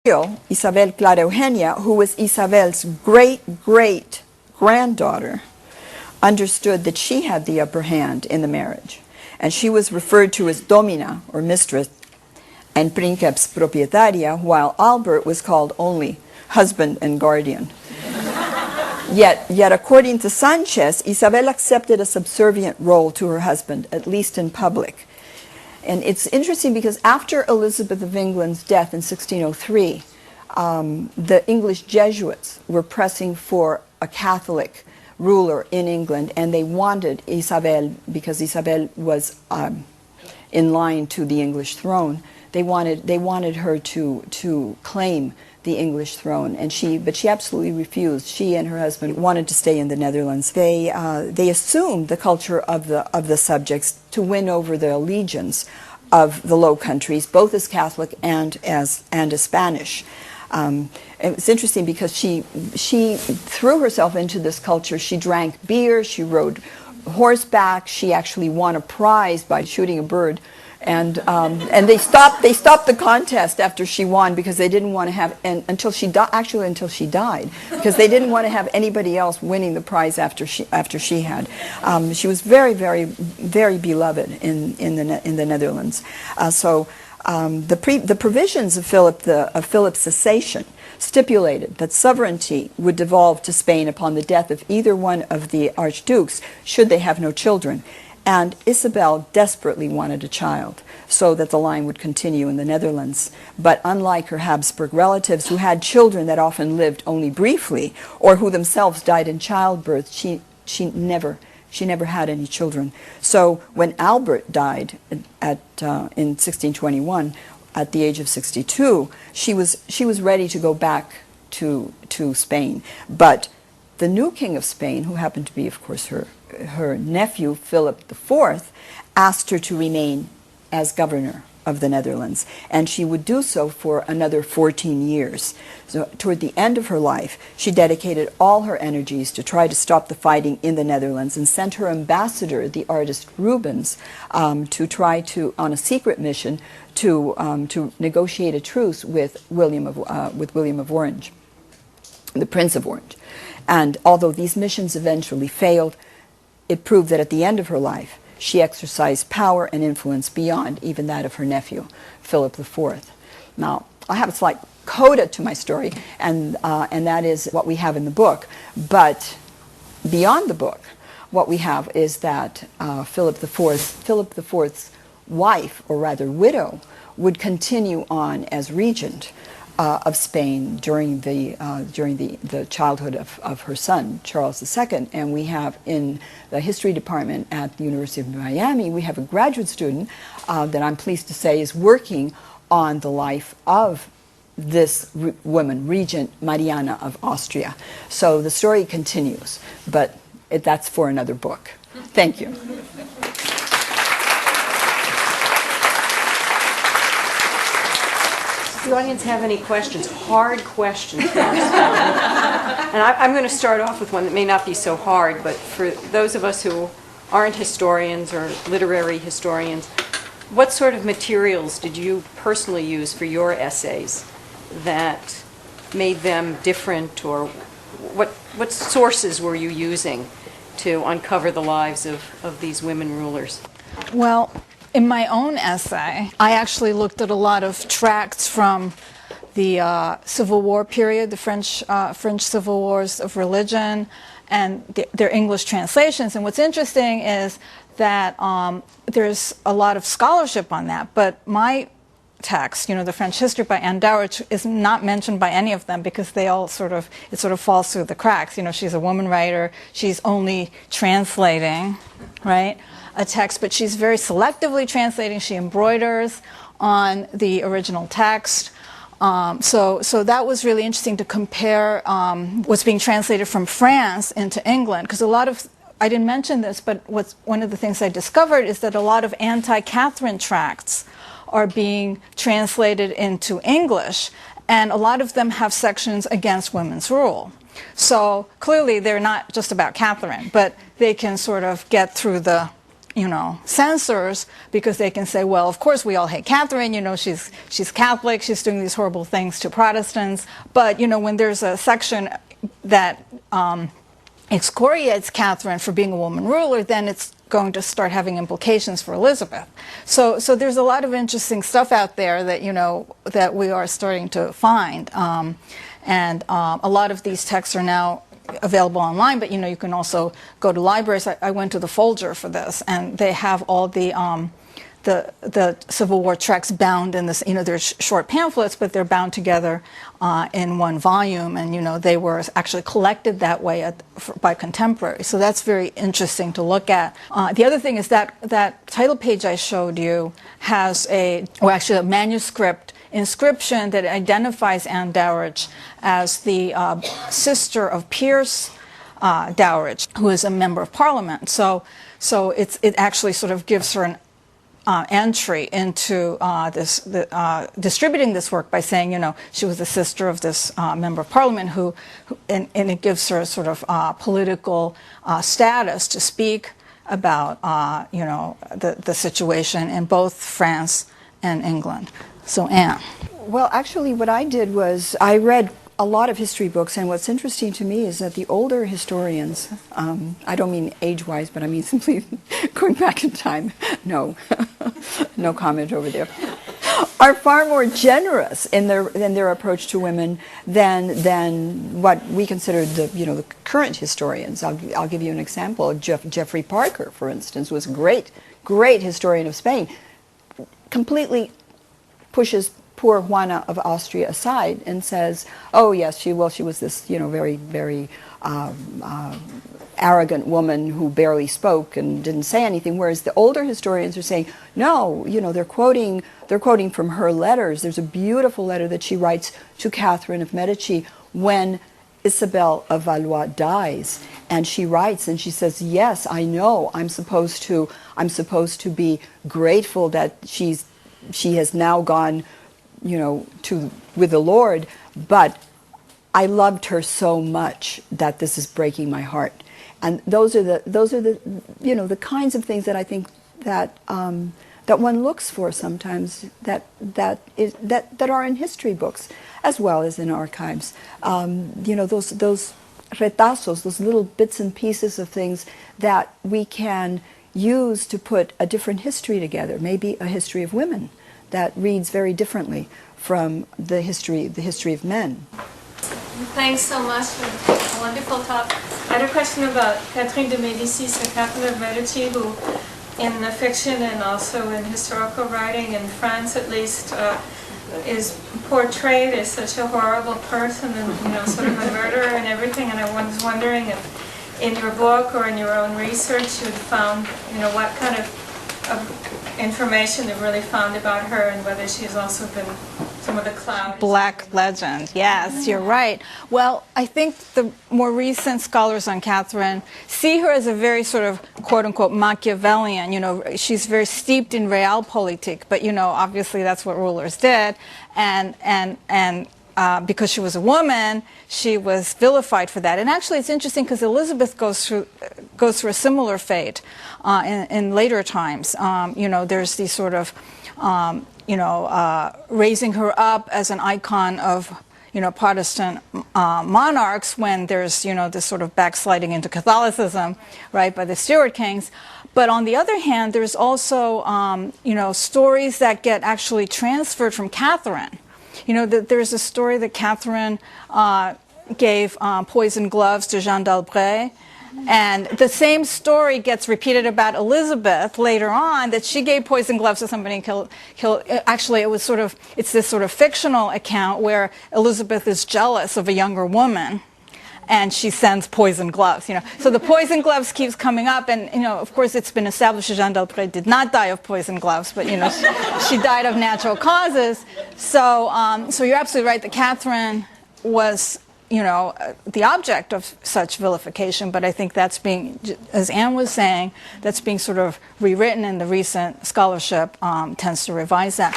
Isabel Clara Eugenia, who was Isabel's great-great-granddaughter, understood that she had the upper hand in the marriage. And she was referred to as domina, or mistress, and princeps proprietaria, while Albert was called only husband and guardian. Yet, according to Sanchez, Isabel accepted a subservient role to her husband, at least in public. And it's interesting because after Elizabeth of England's death in 1603, the English Jesuits were pressing for a Catholic ruler in England, and they wanted Isabel, because Isabel was in line to the English throne. They wanted her to claim the English throne, but she absolutely refused. She and her husband wanted to stay in the Netherlands. They assumed the culture of the subjects to win over the allegiance of the Low Countries, both as Catholic and as Spanish. It was interesting because she threw herself into this culture. She drank beer. She rode horseback. She actually won a prize by shooting a bird. And they stopped the contest after she won because they didn't want to have until she died, because they didn't want to have anybody else winning the prize after she had. She was very, very, very beloved in the Netherlands. The provisions of Philip's cessation stipulated that sovereignty would devolve to Spain upon the death of either one of the archdukes should they have no children. And Isabel desperately wanted a child so that the line would continue in the Netherlands. But unlike her Habsburg relatives, who had children that often lived only briefly, or who themselves died in childbirth, she never had any children. So when Albert died in 1621, at the age of 62, she was ready to go back to Spain. But the new king of Spain, who happened to be, of course, her nephew, Philip IV, asked her to remain as governor of the Netherlands, and she would do so for another 14 years. So toward the end of her life, she dedicated all her energies to try to stop the fighting in the Netherlands, and sent her ambassador, the artist Rubens, to try to, on a secret mission, to negotiate a truce with William of Orange, the Prince of Orange. And although these missions eventually failed, it proved that at the end of her life, she exercised power and influence beyond even that of her nephew, Philip IV. Now, I have a slight coda to my story, and that is what we have in the book. But beyond the book, what we have is that Philip IV's wife, or rather widow, would continue on as regent of Spain during the childhood of her son, Charles II. And we have in the history department at the University of Miami, we have a graduate student that I'm pleased to say is working on the life of this woman, Regent Mariana of Austria. So the story continues, but that's for another book. Thank you. Does the audience have any questions? Hard questions. And I'm going to start off with one that may not be so hard, but for those of us who aren't historians or literary historians, what sort of materials did you personally use for your essays that made them different, or what sources were you using to uncover the lives of these women rulers? Well, in my own essay, I actually looked at a lot of tracts from the Civil War period, the French Civil Wars of religion, and their English translations. And what's interesting is that there's a lot of scholarship on that, but my text, the French history by Anne Dowrich, is not mentioned by any of them because they all sort of falls through the cracks. She's a woman writer, she's only translating, right, a text, but she's very selectively translating. She embroiders on the original text. So that was really interesting to compare what's being translated from France into England, because I didn't mention this, but one of the things I discovered is that a lot of anti-Catherine tracts are being translated into English, and a lot of them have sections against women's rule. So clearly they're not just about Catherine, but they can sort of get through the censors, because they can say, well, of course we all hate Catherine, she's Catholic, she's doing these horrible things to Protestants. But, when there's a section that excoriates Catherine for being a woman ruler, then it's going to start having implications for Elizabeth. So there's a lot of interesting stuff out there that, that we are starting to find. And a lot of these texts are now available online, but you can also go to libraries. I went to the Folger for this, and they have all the Civil War tracts bound in this. They're short pamphlets, but they're bound together in one volume, and they were actually collected that way by contemporaries. So that's very interesting to look at. The other thing is that title page I showed you has a manuscript inscription that identifies Anne Dowridge as the sister of Pierce Dowridge, who is a member of Parliament. So it actually sort of gives her an entry into distributing this work by saying, she was the sister of this member of Parliament and it gives her sort of political status to speak about, the situation in both France and England. So, Anne. Well, actually, what I did was I read a lot of history books, and what's interesting to me is that the older historians, I don't mean age-wise, but I mean simply going back in time, no comment over there, are far more generous in their approach to women than what we consider the current historians. I'll give you an example. Geoffrey Parker, for instance, was a great historian of Spain. Completely pushes poor Juana of Austria aside and says, "Oh yes, she was this very very arrogant woman who barely spoke and didn't say anything." Whereas the older historians are saying, "No, they're quoting from her letters. There's a beautiful letter that she writes to Catherine of Medici when Isabel of Valois dies, and she writes and she says, yes, I know I'm supposed to be grateful that she has now gone, with the Lord, but I loved her so much that this is breaking my heart." And those are the kinds of things that I think that one looks for sometimes that are in history books as well as in archives. Those retazos, those little bits and pieces of things that we can use to put a different history together, maybe a history of women that reads very differently from the history of men. Thanks so much for a wonderful talk. I had a question about Catherine de Medici, so Catherine of Medici, who in the fiction and also in historical writing in France at least is portrayed as such a horrible person and sort of a murderer and everything. And I was wondering if in your book or in your own research you had found what kind of information you've really found about her and whether she's also been some of the cloud. Black legend, yes, you're right. Well, I think the more recent scholars on Catherine see her as a very sort of quote-unquote Machiavellian. She's very steeped in realpolitik, but obviously that's what rulers did, and because she was a woman, she was vilified for that. And actually, it's interesting because Elizabeth goes through a similar fate in later times. There's these sort of, raising her up as an icon of, Protestant monarchs when there's, this sort of backsliding into Catholicism, right, by the Stuart kings. But on the other hand, there's also, stories that get actually transferred from Catherine. There's a story that Catherine gave poisoned gloves to Jeanne d'Albret, and the same story gets repeated about Elizabeth later on, that she gave poisoned gloves to somebody and killed. Actually, it's this sort of fictional account where Elizabeth is jealous of a younger woman, and she sends poisoned gloves. So the poisoned gloves keeps coming up, and of course, it's been established that Jeanne d'Albret did not die of poisoned gloves, but she died of natural causes. So you're absolutely right that Catherine was the object of such vilification, but I think that's being, as Anne was saying, that's being sort of rewritten, and the recent scholarship tends to revise that.